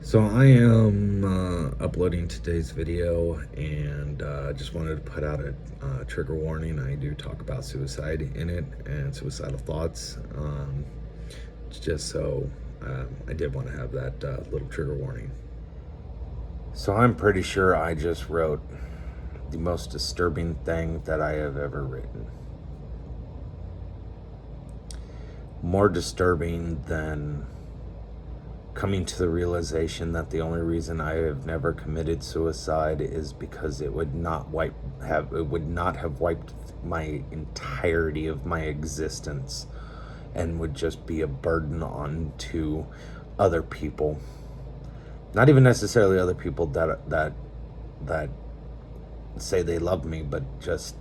So I am uploading today's video, and just wanted to put out a trigger warning. I do talk about suicide in it and suicidal thoughts. Just so I did want to have that little trigger warning. So I'm pretty sure I just wrote the most disturbing thing that I have ever written. More disturbing than coming to the realization that the only reason I have never committed suicide is because it would not have wiped my entirety of my existence and would just be a burden onto other people. Not even necessarily other people that say they love me, but just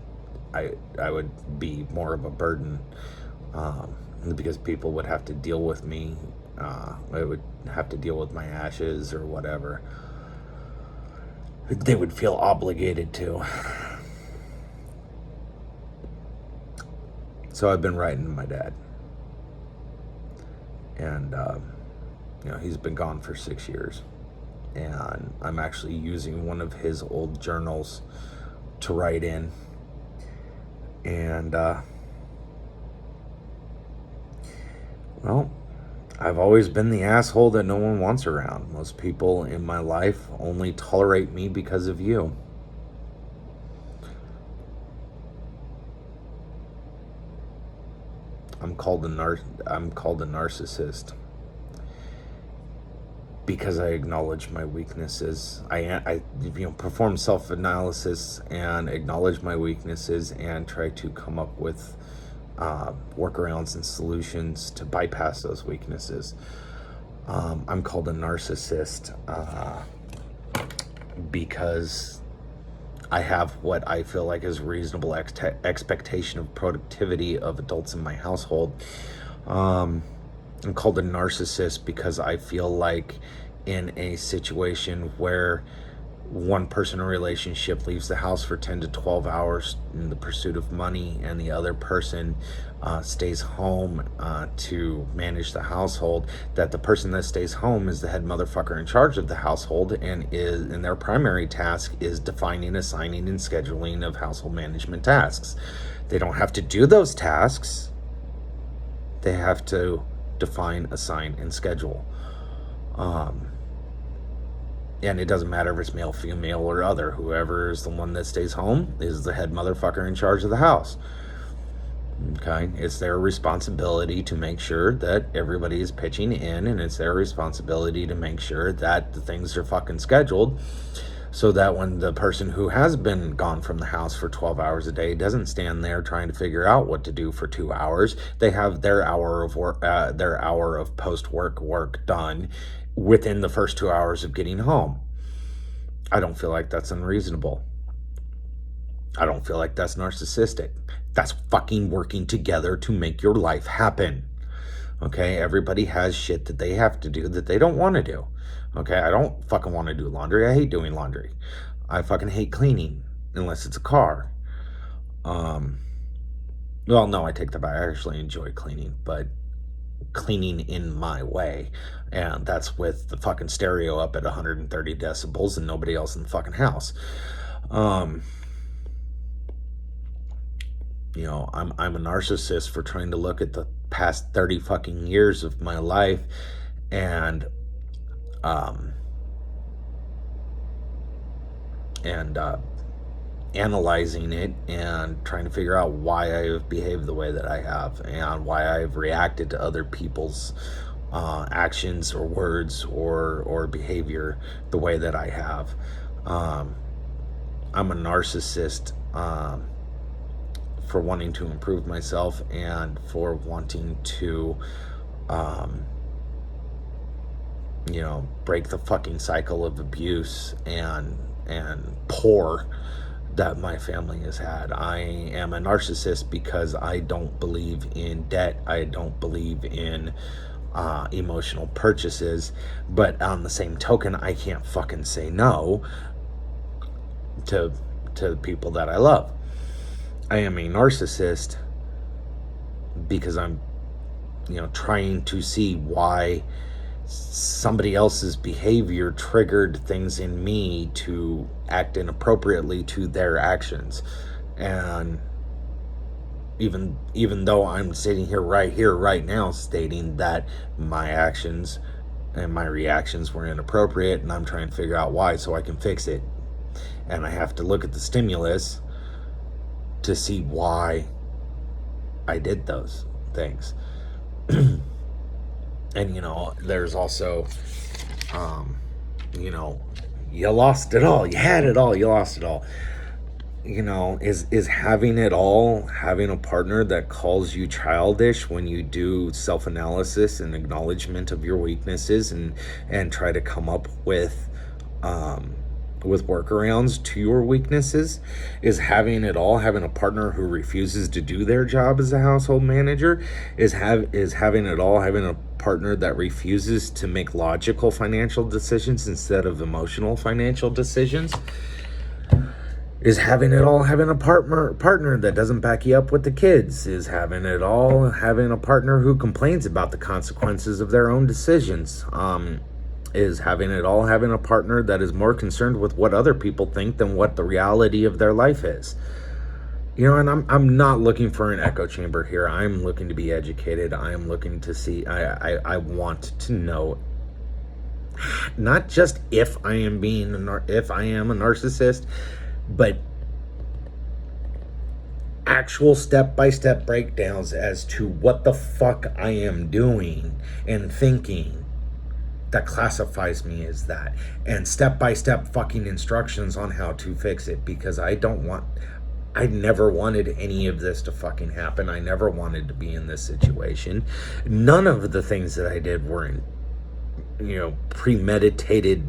I would be more of a burden, because people would have to deal with me. I would have to deal with my ashes or whatever. They would feel obligated to. So I've been writing to my dad. And, he's been gone for 6 years. And I'm actually using one of his old journals to write in. And, well, I've always been the asshole that no one wants around. Most people in my life only tolerate me because of you. I'm called a narcissist because I acknowledge my weaknesses. I perform self-analysis and acknowledge my weaknesses and try to come up with workarounds and solutions to bypass those weaknesses. I'm called a narcissist because I have what I feel like is reasonable expectation of productivity of adults in my household. I'm called a narcissist because I feel like in a situation where one person in a relationship leaves the house for 10 to 12 hours in the pursuit of money, and the other person stays home to manage the household, that the person that stays home is the head motherfucker in charge of the household, and their primary task is defining, assigning, and scheduling of household management tasks. They don't have to do those tasks. They have to define, assign, and schedule. And it doesn't matter if it's male, female, or other. Whoever is the one that stays home is the head motherfucker in charge of the house. Okay? It's their responsibility to make sure that everybody is pitching in, and it's their responsibility to make sure that the things are fucking scheduled, so that when the person who has been gone from the house for 12 hours a day doesn't stand there trying to figure out what to do for 2 hours, they have their hour of work, their hour of post-work work done within the first 2 hours of getting home. I don't feel like that's unreasonable. I don't feel like that's narcissistic. That's fucking working together to make your life happen. Okay? Everybody has shit that they have to do that they don't want to do. Okay? I don't fucking want to do laundry. I hate doing laundry. I fucking hate cleaning, unless it's a car. Well, no, I take that back. I actually enjoy cleaning, but cleaning in my way, and that's with the fucking stereo up at 130 decibels and nobody else in the fucking house. I'm a narcissist for trying to look at the past 30 fucking years of my life and analyzing it and trying to figure out why I have behaved the way that I have, and why I've reacted to other people's actions or words or behavior the way that I have. I'm a narcissist for wanting to improve myself, and for wanting to break the fucking cycle of abuse and poor that my family has had. I am a narcissist because I don't believe in debt. I don't believe in emotional purchases. But on the same token, I can't fucking say no to the people that I love. I am a narcissist because I'm trying to see why somebody else's behavior triggered things in me to act inappropriately to their actions. And even though I'm sitting here right now stating that my actions and my reactions were inappropriate, and I'm trying to figure out why so I can fix it, and I have to look at the stimulus to see why I did those things. And there's also you lost it all, you had it all, you lost it all. Is having it all, having a partner that calls you childish when you do self-analysis and acknowledgement of your weaknesses and try to come up with workarounds to your weaknesses? Is having it all, having a partner who refuses to do their job as a household manager? Is having it all, having a partner that refuses to make logical financial decisions instead of emotional financial decisions? Is having it all, having a partner that doesn't back you up with the kids? Is having it all, having a partner who complains about the consequences of their own decisions? Is having it all, having a partner that is more concerned with what other people think than what the reality of their life is? And I'm not looking for an echo chamber here. I'm looking to be educated. I am looking to see, I want to know not just if I am if I am a narcissist, but actual step-by-step breakdowns as to what the fuck I am doing and thinking that classifies me as that, and step-by-step fucking instructions on how to fix it, because I never wanted any of this to fucking happen. I never wanted to be in this situation. None of the things that I did were premeditated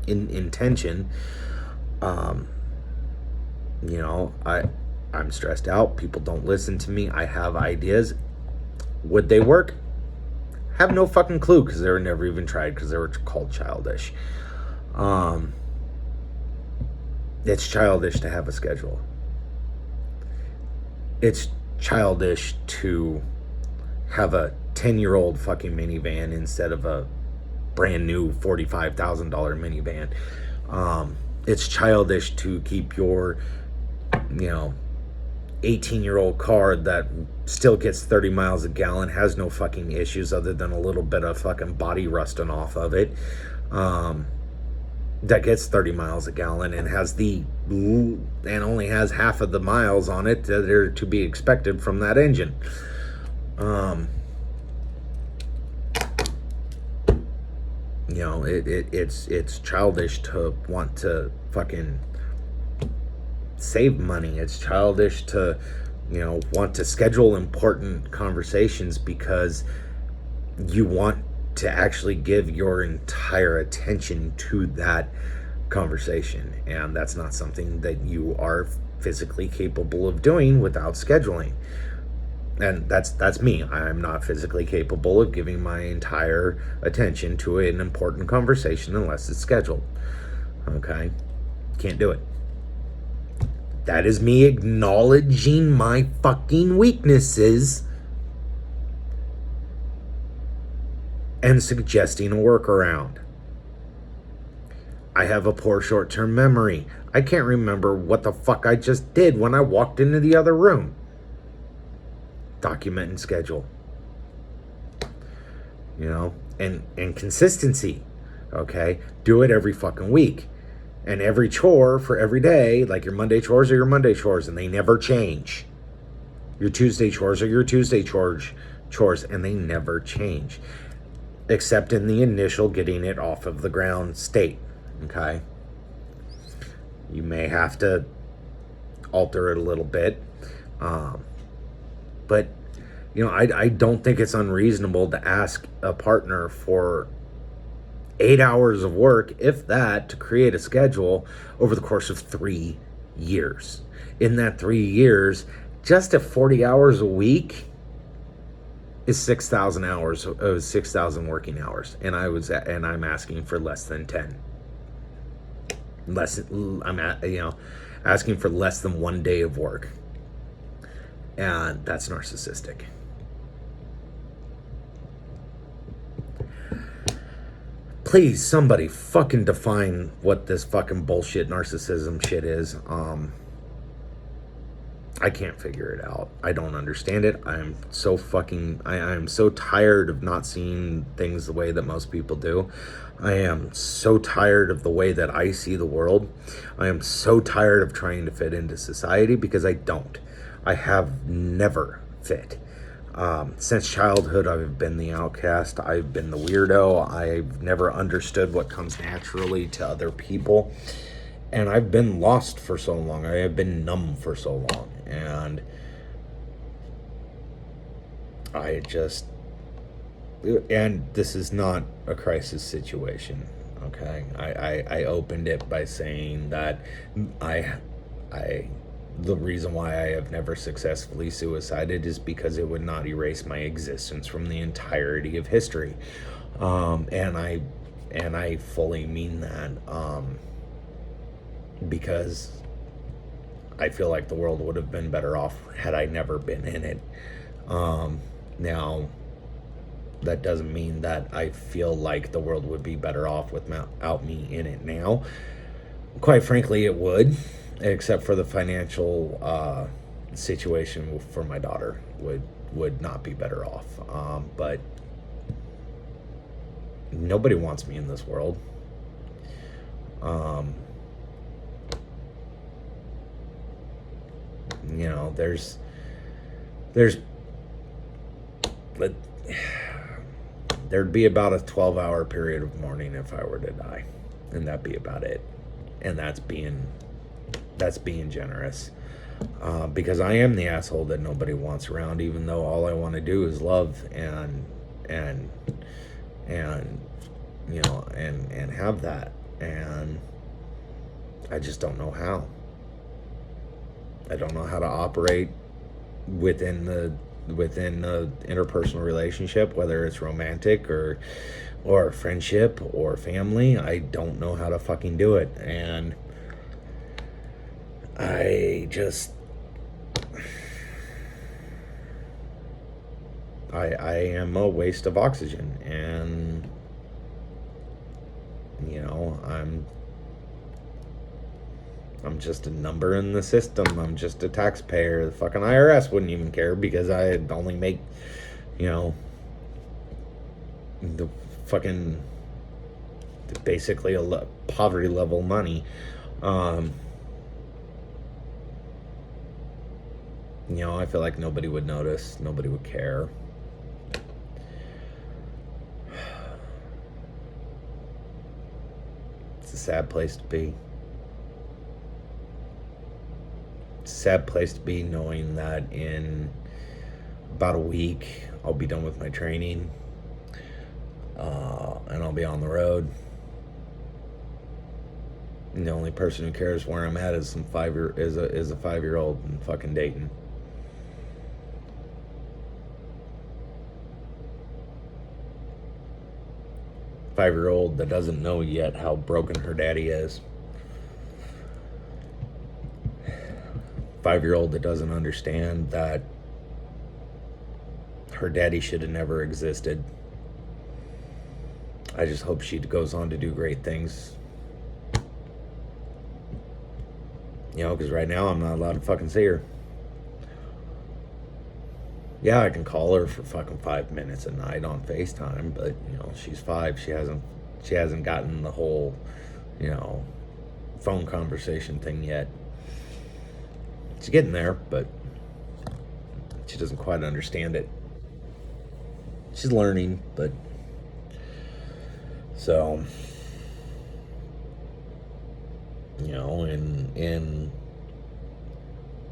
in intention. I'm stressed out. People don't listen to me. I have ideas. Would they work? Have no fucking clue, because they were never even tried, because they were called childish. It's childish to have a schedule. It's childish to have a 10-year-old fucking minivan instead of a brand new $45,000 minivan. It's childish to keep your 18-year-old car that still gets 30 miles a gallon, has no fucking issues other than a little bit of fucking body rusting off of it, that gets 30 miles a gallon and only has half of the miles on it that are to be expected from that engine. It's childish to want to fucking save money. It's childish to want to schedule important conversations because you want to actually give your entire attention to that conversation, and that's not something that you are physically capable of doing without scheduling. And that's me. I'm not physically capable of giving my entire attention to an important conversation unless it's scheduled. Okay? Can't do it. That is me acknowledging my fucking weaknesses and suggesting a workaround. I have a poor short-term memory. I can't remember what the fuck I just did when I walked into the other room. Document and schedule. And consistency. Okay? Do it every fucking week. And every chore for every day, like your Monday chores are your Monday chores, and they never change. Your Tuesday chores are your Tuesday chores, and they never change. Except in the initial getting it off of the ground state. Okay? You may have to alter it a little bit. But, I don't think it's unreasonable to ask a partner for 8 hours of work, if that, to create a schedule over the course of 3 years. In that 3 years, just at 40 hours a week is 6,000 hours, 6,000 working hours, and I'm asking for less than 10. Asking for less than 1 day of work, and that's narcissistic. Please, somebody fucking define what this fucking bullshit narcissism shit is. I can't figure it out. I don't understand it. I'm so fucking, I'm so tired of not seeing things the way that most people do. I am so tired of the way that I see the world. I am so tired of trying to fit into society because I don't. I have never fit. Since childhood, I've been the outcast. I've been the weirdo. I've never understood what comes naturally to other people. And I've been lost for so long. I have been numb for so long. And and this is not a crisis situation, okay? I opened it by saying that the reason why I have never successfully suicided is because it would not erase my existence from the entirety of history. And I fully mean that. Because I feel like the world would have been better off had I never been in it. Now, that doesn't mean that I feel like the world would be better off without me in it now. Quite frankly, it would, except for the financial situation for my daughter would not be better off. But nobody wants me in this world. You know, there'd be about a 12-hour period of mourning if I were to die, and that'd be about it. And that's being generous, because I am the asshole that nobody wants around, even though all I want to do is love and you know, and have that, and I just don't know how. I don't know how to operate within the interpersonal relationship, whether it's romantic or friendship or family. I don't know how to fucking do it, and I am a waste of oxygen, and you know, I'm just a number in the system. I'm just a taxpayer. The fucking IRS wouldn't even care because I only make, you know, the fucking basically a poverty level money. You know, I feel like nobody would notice. Nobody would care. It's a sad place to be. Sad place to be, knowing that in about a week I'll be done with my training, and I'll be on the road. And the only person who cares where I'm at is a 5-year-old in fucking Dayton. Five-year-old that doesn't know yet how broken her daddy is. 5-year-old that doesn't understand that her daddy should have never existed. I just hope she goes on to do great things. You know, because right now I'm not allowed to fucking see her. Yeah, I can call her for fucking 5 minutes a night on FaceTime, but you know, she's 5. She hasn't gotten the whole, you know, phone conversation thing yet. She's getting there, but she doesn't quite understand it. She's learning, but so, you know, in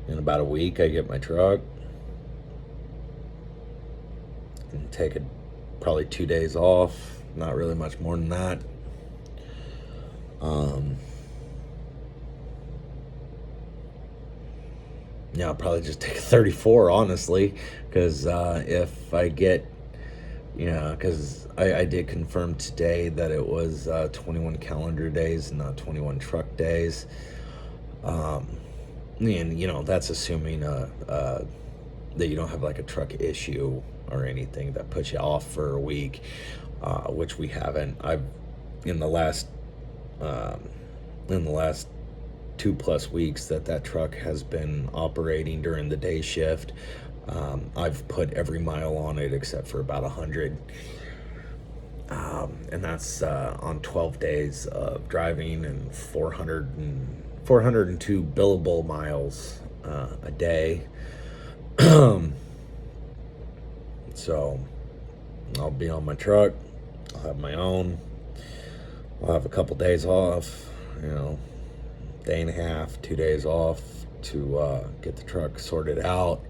about a week I get my truck and take probably 2 days off, not really much more than that. Yeah, I'll probably just take a 34, honestly, because if I get, because I did confirm today that it was 21 calendar days, not 21 truck days. And, you know, that's assuming that you don't have like a truck issue or anything that puts you off for a week, which we haven't. in the last um, 2+ weeks that truck has been operating during the day shift. I've put every mile on it except for about 100. And that's on 12 days of driving and 402 billable miles a day. So I'll be on my truck. I'll have my own. I'll have a couple days off, day and a half, 2 days off to get the truck sorted out.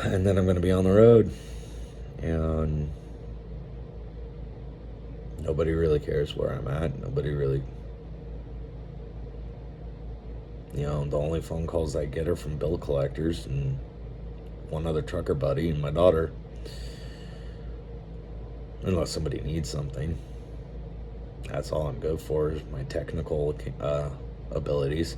And then I'm going to be on the road. And nobody really cares where I'm at. Nobody really, the only phone calls I get are from bill collectors and one other trucker buddy and my daughter. Unless somebody needs something. That's all I'm good for, is my technical abilities.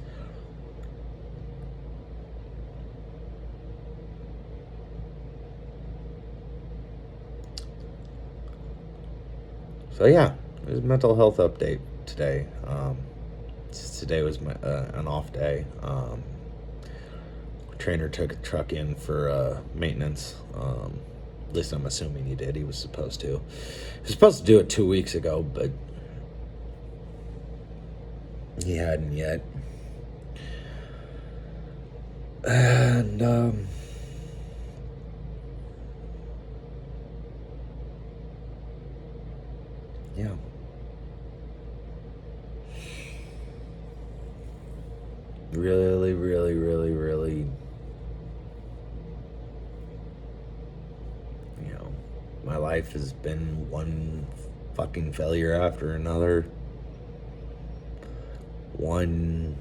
So yeah, it was a mental health update today. Today was an off day. Trainer took a truck in for maintenance. At least I'm assuming he did. He was supposed to. He was supposed to do it 2 weeks ago, but he hadn't yet. And yeah. Really, really, really, really, my life has been one fucking failure after another. One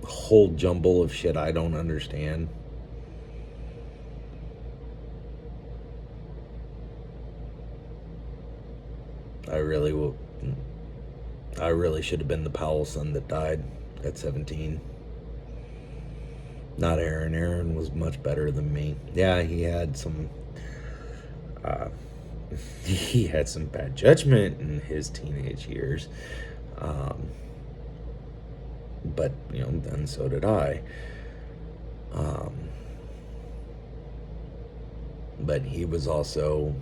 whole jumble of shit I don't understand. I really should have been the Powell son that died at 17. Not Aaron. Aaron was much better than me. Yeah, he had some bad judgment in his teenage years. But, then so did I. But he was also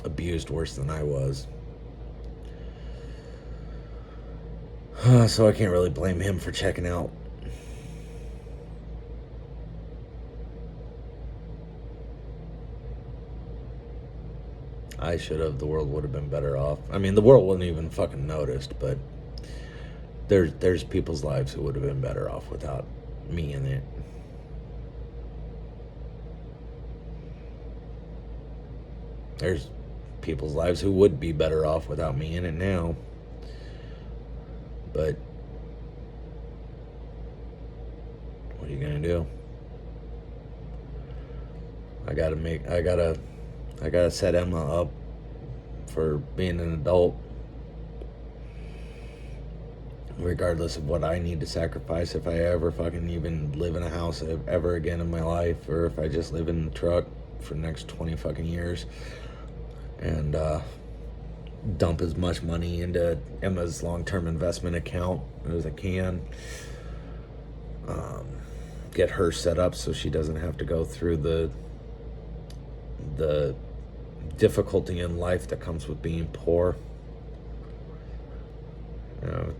abused worse than I was. So I can't really blame him for checking out. I should have. The world would have been better off. I mean, the world wouldn't even fucking noticed, but there's people's lives who would have been better off without me in it. There's people's lives who would be better off without me in it now. But what are you gonna do? I gotta set Emma up for being an adult, regardless of what I need to sacrifice if I ever fucking even live in a house ever again in my life, or if I just live in the truck for the next 20 fucking years and dump as much money into Emma's long-term investment account as I can. Get her set up so she doesn't have to go through the difficulty in life that comes with being poor.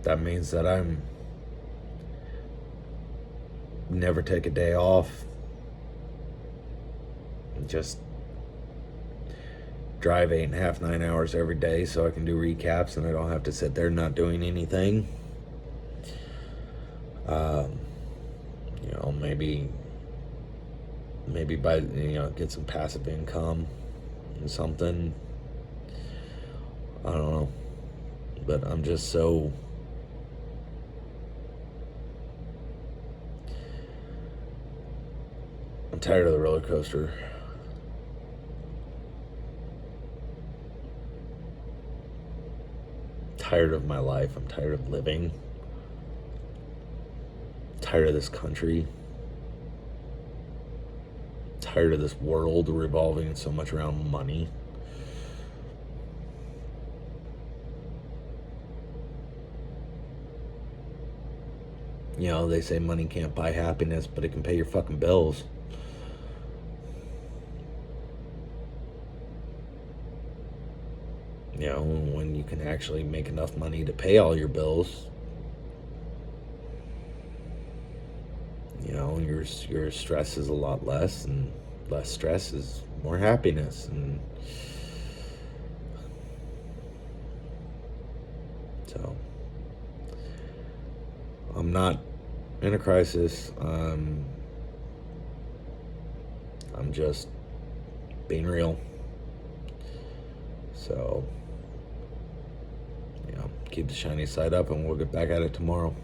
That means that I'm never take a day off. Just drive 8.5, 9 hours every day so I can do recaps and I don't have to sit there not doing anything. Maybe by get some passive income or something. I don't know, but I'm just so I'm tired of the roller coaster. Tired of my life. I'm tired of living. Tired of this country. tired of this world revolving so much around money. You know, they say money can't buy happiness, but it can pay your fucking bills. You know, when you can actually make enough money to pay all your bills, you know, your stress is a lot less, and less stress is more happiness. And so I'm not in a crisis. I'm just being real. So, you know, keep the shiny side up, and we'll get back at it tomorrow.